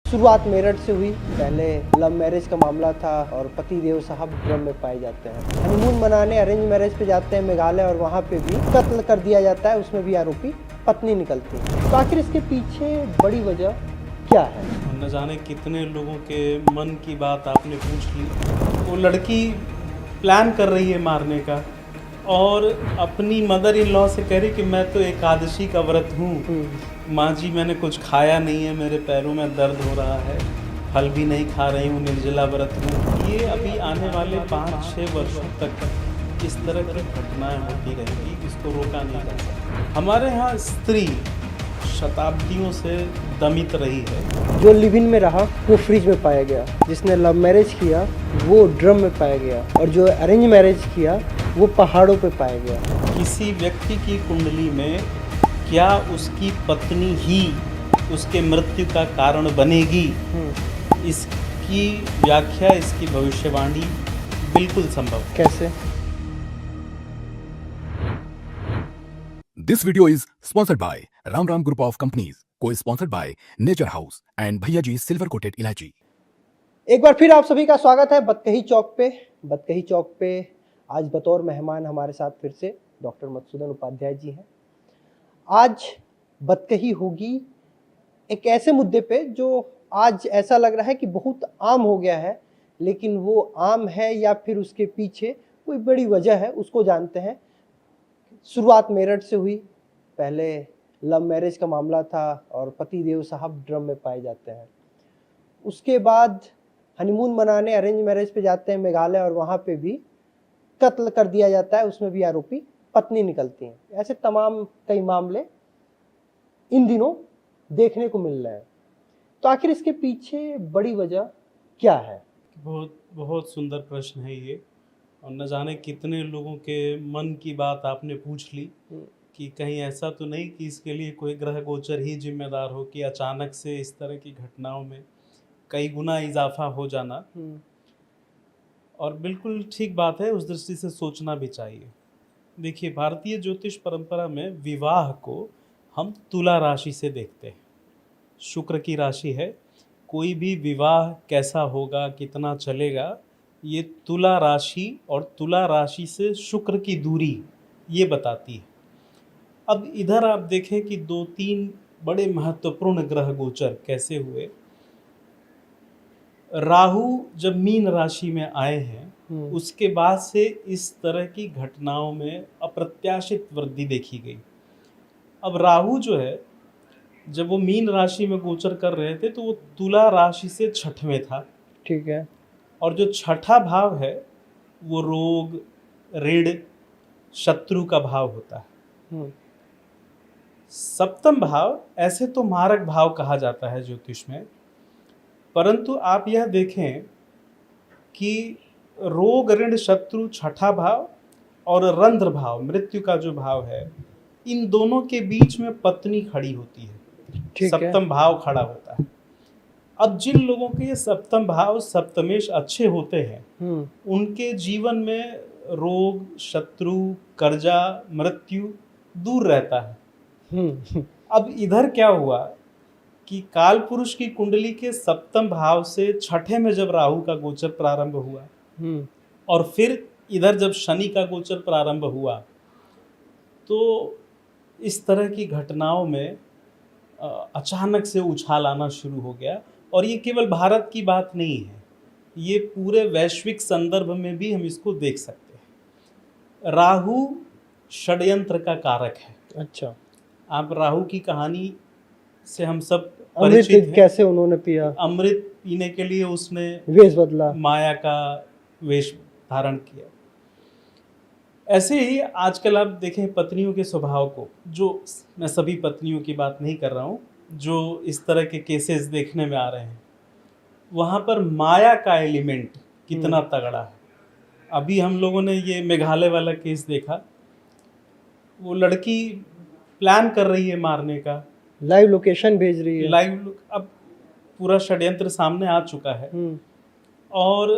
शुरुआत मेरठ से हुई। पहले लव मैरिज का मामला था और पति देव साहब ड्रम में पाए जाते हैं। हनीमून मनाने अरेंज मैरिज पे जाते हैं मेघालय और वहाँ पे भी कत्ल कर दिया जाता है। उसमें भी आरोपी पत्नी निकलती है। तो आखिर इसके पीछे बड़ी वजह क्या है? न जाने कितने लोगों के मन की बात आपने पूछ ली। वो लड़की प्लान कर रही है मारने का और अपनी मदर इन लॉ से कह रही कि मैं तो एकादशी का व्रत हूँ, माँ जी मैंने कुछ खाया नहीं है, मेरे पैरों में दर्द हो रहा है, फल भी नहीं खा रही हूँ, निर्जला व्रत हूँ। ये अभी आने वाले 5-6 वर्षों तक इस तरह की घटनाएं होती रहेंगी, इसको रोका नहीं जा सकता। हमारे यहाँ स्त्री शताब्दियों से दमित रही है। जो लिव इन में रहा वो फ्रिज में पाया गया, जिसने लव मैरिज किया वो ड्रम में पाया गया और जो अरेंज मैरिज किया वो पहाड़ों पे पाया गया। किसी व्यक्ति की कुंडली में क्या उसकी पत्नी ही उसके मृत्यु का कारण बनेगी, इसकी व्याख्या, इसकी भविष्यवाणी बिल्कुल संभव है। कैसे? This video is sponsored by Ram Ram Group of Companies, co-sponsored by Nature House and Bhaiya Ji Silver Coated Ilaichi. एक बार फिर आप सभी का स्वागत है बतकही चौक पे। बतकही चौक पे आज बतौर मेहमान हमारे साथ फिर से डॉक्टर मधुसूदन उपाध्याय जी हैं। आज बतकही होगी एक ऐसे मुद्दे पे जो आज ऐसा लग रहा है कि बहुत आम हो गया है, लेकिन वो आम है या फिर उसके पीछे कोई बड़ी वजह है, उसको जानते हैं। शुरुआत मेरठ से हुई। पहले लव मैरिज का मामला था और पति देव साहब ड्रम में पाए जाते हैं। उसके बाद हनीमून मनाने अरेंज मैरिज पे जाते हैं मेघालय और वहाँ पे भी कत्ल कर दिया जाता है। उसमें भी आरोपी पत्नी निकलती हैं। ऐसे तमाम कई मामले इन दिनों देखने को मिल रहे हैं। तो आखिर इसके पीछे बड़ी वजह क्या है? बहुत बहुत सुंदर प्रश्न है ये, और न जाने कितने लोगों के मन की बात आपने पूछ ली कि कहीं ऐसा तो नहीं कि इसके लिए कोई ग्रह गोचर ही जिम्मेदार हो कि अचानक से इस तरह की घटनाओं में कई गुना इजाफा हो जाना। और बिल्कुल ठीक बात है, उस दृष्टि से सोचना भी चाहिए। देखिए, भारतीय ज्योतिष परंपरा में विवाह को हम तुला राशि से देखते हैं। शुक्र की राशि है। कोई भी विवाह कैसा होगा, कितना चलेगा, ये तुला राशि और तुला राशि से शुक्र की दूरी ये बताती है। अब इधर आप देखें कि 2-3 बड़े महत्वपूर्ण ग्रह गोचर कैसे हुए। राहु जब मीन राशि में आए हैं, उसके बाद से इस तरह की घटनाओं में अप्रत्याशित वृद्धि देखी गई। अब राहु जो है, जब वो मीन राशि में गोचर कर रहे थे तो वो तुला राशि से छठवें था। ठीक है। और जो छठा भाव है वो रोग, ऋण, शत्रु का भाव होता है। सप्तम भाव ऐसे तो मारक भाव कहा जाता है ज्योतिष में, परंतु आप यह देखें कि रोग, ऋण, शत्रु छठा भाव और रंध्र भाव, मृत्यु का जो भाव है, इन दोनों के बीच में पत्नी खड़ी होती है। सप्तम भाव खड़ा होता है। अब जिन लोगों के ये सप्तम भाव सप्तमेश अच्छे होते हैं, उनके जीवन में रोग, शत्रु, कर्जा, मृत्यु दूर रहता है। अब इधर क्या हुआ कि काल पुरुष की कुंडली के सप्तम भाव से छठे में जब राहु का गोचर प्रारंभ हुआ और फिर इधर जब शनि का गोचर प्रारंभ हुआ, तो इस तरह की घटनाओं में अचानक से उछाल आना शुरू हो गया। और ये केवल भारत की बात नहीं है, ये पूरे वैश्विक संदर्भ में भी हम इसको देख सकते हैं। राहु षड्यंत्र का कारक है। अच्छा। आप राहु की कहानी से हम सब अमृत परिचित हैं। कैसे उन्होंने पिया? अमृत पीने के लिए उसने वेश बदला, माया का वेश धारण किया। ऐसे ही आजकल आप देखें पत्नियों के स्वभाव को, जो मैं सभी पत्नियों की बात नहीं कर रहा हूँ, जो इस तरह के केसेस देखने में आ रहे हैं, वहाँ पर माया का एलिमेंट कितना तगड़ा है। अभी हम लोगों ने ये मेघालय वाला केस देखा। वो लड़की प्लान कर रही है मारने का, लाइव लोकेशन भेज रही है। अब पूरा षड्यंत्र सामने आ चुका है और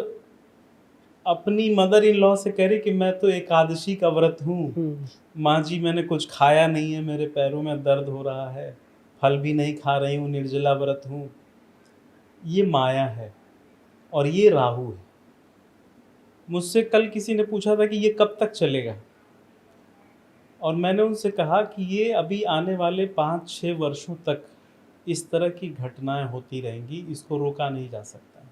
अपनी मदर इन लॉ से कह रही कि मैं तो एकादशी का व्रत हूँ, माँ जी मैंने कुछ खाया नहीं है, मेरे पैरों में दर्द हो रहा है, फल भी नहीं खा रही हूँ, निर्जला व्रत हूँ। ये माया है और ये राहु है। मुझसे कल किसी ने पूछा था कि ये कब तक चलेगा, और मैंने उनसे कहा कि ये अभी आने वाले 5-6 वर्षों तक इस तरह की घटनाएं होती रहेंगी, इसको रोका नहीं जा सकता।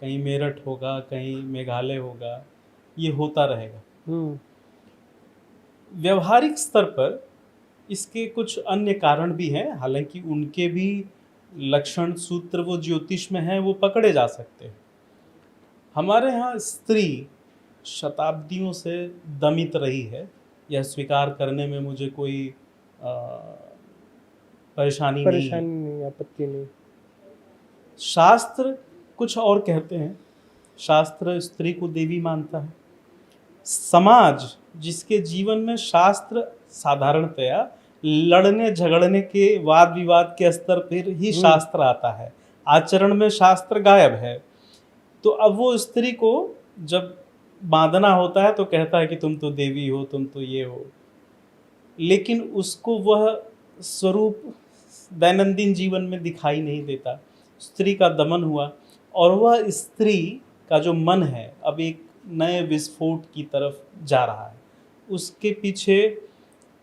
कहीं मेरठ होगा, कहीं मेघालय होगा, ये होता रहेगा। हम्म। व्यवहारिक स्तर पर इसके कुछ अन्य कारण भी हैं, हालांकि उनके भी लक्षण सूत्र वो ज्योतिष में हैं, वो पकड़े जा सकते हैं। हमारे यहाँ स्त्री शताब्दियों से दमित रही है, यह स्वीकार करने में मुझे कोई परेशानी नहीं है। परेशानी नहीं, आपत्ति नहीं। शास्त्र कुछ और कहते हैं। शास्त्र स्त्री को देवी मानता है। समाज जिसके जीवन में शास्त्र साधारणतया लड़ने झगड़ने के वाद विवाद के स्तर पर ही शास्त्र आता है, आचरण में शास्त्र गायब है। तो अब वो स्त्री को जब बांधना होता है तो कहता है कि तुम तो देवी हो, तुम तो ये हो, लेकिन उसको वह स्वरूप दैनंदिन जीवन में दिखाई नहीं देता। स्त्री का दमन हुआ और वह स्त्री का जो मन है अब एक नए विस्फोट की तरफ जा रहा है। उसके पीछे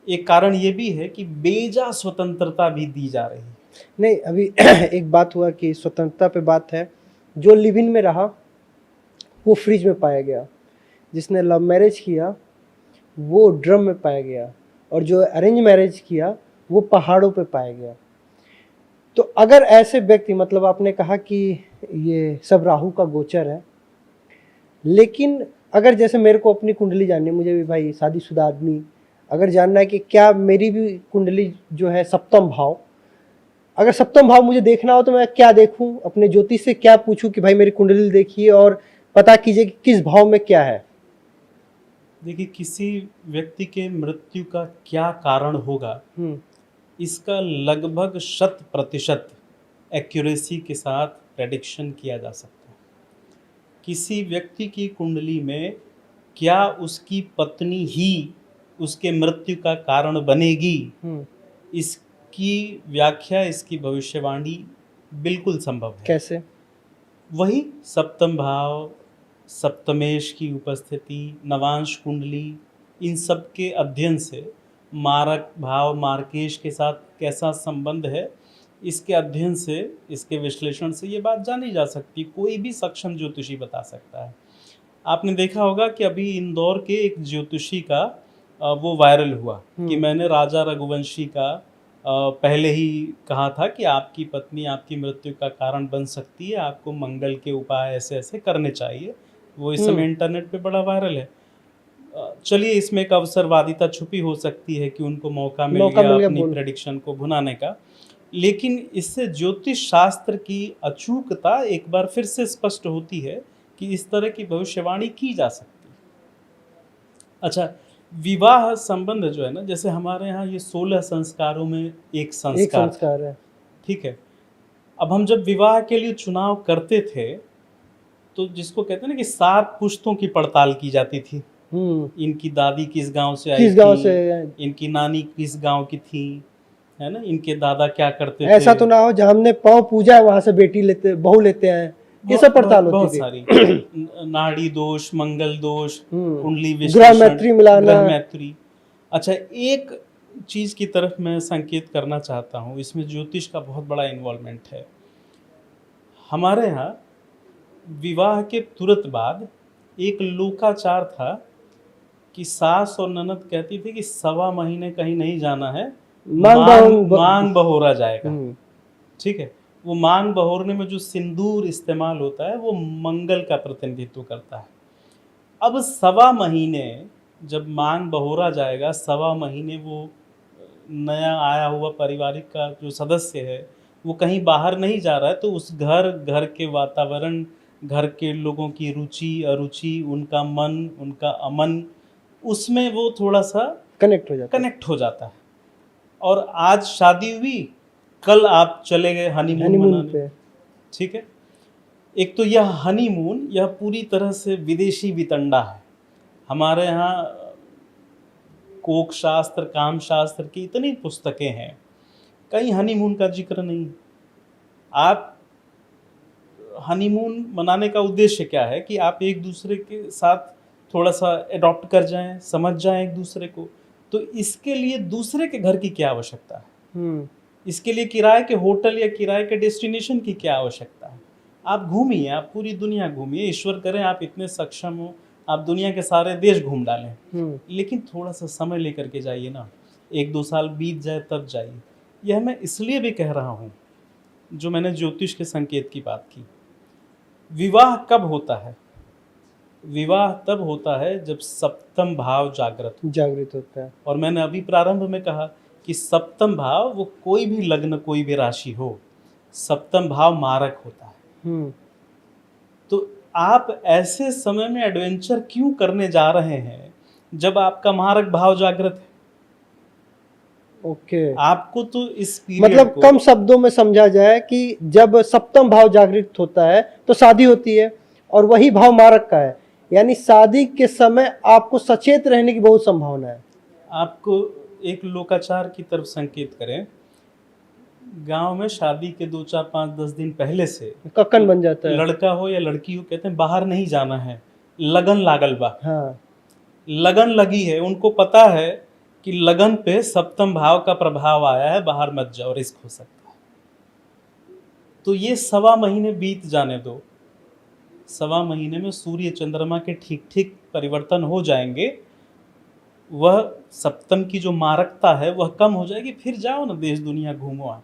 एक कारण ये भी है कि बेजा स्वतंत्रता भी दी जा रही है। नहीं, अभी एक बात हुआ कि स्वतंत्रता पे बात है, जो लिव इन में रहा वो फ्रिज में पाया गया, जिसने लव मैरिज किया वो ड्रम में पाया गया, और जो अरेंज मैरिज किया वो पहाड़ों पे पाया गया। तो अगर ऐसे व्यक्ति, मतलब आपने कहा कि ये सब राहु का गोचर है, लेकिन अगर जैसे मेरे को अपनी कुंडली जाननी है, मुझे भी भाई शादीशुदा आदमी अगर जानना है कि क्या मेरी भी कुंडली जो है सप्तम भाव, अगर सप्तम भाव मुझे देखना हो तो मैं क्या देखूं, अपने ज्योतिष से क्या पूछूं कि भाई मेरी कुंडली देखिए और पता कीजिए कि किस भाव में क्या है। देखिए, किसी व्यक्ति के मृत्यु का क्या कारण होगा इसका लगभग 100% एक्यूरेसी के साथ प्रेडिक्शन किया जा सकता है। किसी व्यक्ति की कुंडली में क्या उसकी पत्नी ही उसके मृत्यु का कारण बनेगी, इसकी व्याख्या, इसकी भविष्यवाणी बिल्कुल संभव है। कैसे? वही सप्तम भाव, सप्तमेश की उपस्थिति, नवांश कुंडली, इन सब के अध्ययन से मारक भाव मार्केश के साथ कैसा संबंध है, इसके अध्ययन से, इसके विश्लेषण से ये बात जानी जा सकती। कोई भी सक्षम ज्योतिषी बता सकता है। आपने देखा होगा कि अभी इंदौर के एक ज्योतिषी का वो वायरल हुआ कि मैंने राजा रघुवंशी का पहले ही कहा था कि आपकी पत्नी आपकी मृत्यु का कारण बन सकती है, आपको मंगल के उपाय ऐसे ऐसे करने चाहिए। वो इस समय इंटरनेट पे बड़ा वायरल है। चलिए, इसमें एक अवसरवादिता छुपी हो सकती है कि उनको मौका मिल गया अपनी प्रेडिक्शन को भुनाने का, लेकिन इससे ज्योतिष शास्त्र की अचूकता एक बार फिर से स्पष्ट होती है कि इस तरह की भविष्यवाणी की जा सकती है। अच्छा, विवाह संबंध जो है ना, जैसे हमारे यहाँ ये 16 संस्कारों में एक संस्कार है, ठीक है। अब हम जब विवाह के लिए चुनाव करते थे तो जिसको कहते हैं ना कि 7 पुश्तों की पड़ताल की जाती थी। इनकी दादी किस गांव से आई थी, गांव से, इनकी नानी किस गांव की थी, है ना, इनके दादा क्या करते थे। ऐसा तो ना हो जहाँ हमने पांव पूजा है वहां से बेटी लेते, बहू लेते हैं, ये सब पड़ताल होती बहुत थी। सारी नाड़ी दोष, मंगल दोष, कुंडली ग्रह मैत्री मिलाना, ग्रह मैत्री। अच्छा, एक चीज की तरफ मैं संकेत करना चाहता हूँ, इसमें ज्योतिष का बहुत बड़ा इन्वॉल्वमेंट है। हमारे यहाँ विवाह के तुरंत बाद एक लोकाचार था कि सास और ननद कहती थी कि 1.25 महीने कहीं नहीं जाना है, मांग बहोरा जाएगा। ठीक है, वो मांग बहोरने में जो सिंदूर इस्तेमाल होता है वो मंगल का प्रतिनिधित्व करता है। अब 1.25 महीने जब मांग बहोरा जाएगा, 1.25 महीने वो नया आया हुआ पारिवारिक का जो सदस्य है वो कहीं बाहर नहीं जा रहा है, तो उस घर के वातावरण, घर के लोगों की रुचि अरुचि, उनका मन, उनका अमन, उसमें वो थोड़ा सा कनेक्ट हो जाता है। और आज शादी हुई, कल आप चले गए हनीमून मनाने। ठीक है, एक तो यह हनीमून, यह पूरी तरह से विदेशी वितंडा है। हमारे यहाँ कोक शास्त्र, काम शास्त्र की इतनी पुस्तकें हैं, कहीं हनीमून का जिक्र नहीं। आप हनीमून मनाने का उद्देश्य क्या है कि आप एक दूसरे के साथ थोड़ा सा अडॉप्ट कर जाएं, समझ जाएं एक दूसरे को। तो इसके लिए दूसरे के घर की क्या आवश्यकता है? इसके लिए किराए के होटल या किराए के डेस्टिनेशन की क्या आवश्यकता है? आप घूमिए, आप पूरी दुनिया घूमिए, ईश्वर करें आप इतने सक्षम हो, आप दुनिया के सारे देश घूम डालें, लेकिन थोड़ा सा समय लेकर के जाइए ना, 1-2 साल बीत जाए तब जाइए। यह मैं इसलिए भी कह रहा हूँ, जो मैंने ज्योतिष के संकेत की बात की। विवाह कब होता है? विवाह तब होता है जब सप्तम भाव जागृत होता है। और मैंने अभी प्रारंभ में कहा कि सप्तम भाव, वो कोई भी लग्न, कोई भी राशि हो, सप्तम भाव मारक होता है। तो आप ऐसे समय में एडवेंचर क्यों करने जा रहे हैं जब आपका मारक भाव जागृत है? ओके। आपको तो इस पीरियड मतलब को कम शब्दों में समझा जाए कि जब सप्तम भाव जागृत होता है तो शादी होती है, और वही भाव मारक का है, यानी शादी के समय आपको सचेत रहने की बहुत संभावना है। आपको एक लोकाचार की तरफ संकेत करें, गांव में शादी के 2, 4, 5, 10 दिन पहले से कक्कन बन जाता है। लड़का हो या लड़की हो, कहते हैं बाहर नहीं जाना है, लगन लागल बा। हाँ। लगन लगी है, उनको पता है कि लगन पे सप्तम भाव का प्रभाव आया है, बाहर मत जाओ, रिस्क हो सकता है। तो ये 1.25 महीने बीत जाने दो, 1.25 महीने में सूर्य चंद्रमा के ठीक ठीक परिवर्तन हो जाएंगे, वह सप्तम की जो मारकता है वह कम हो जाएगी, फिर जाओ ना, देश दुनिया घूमो आप।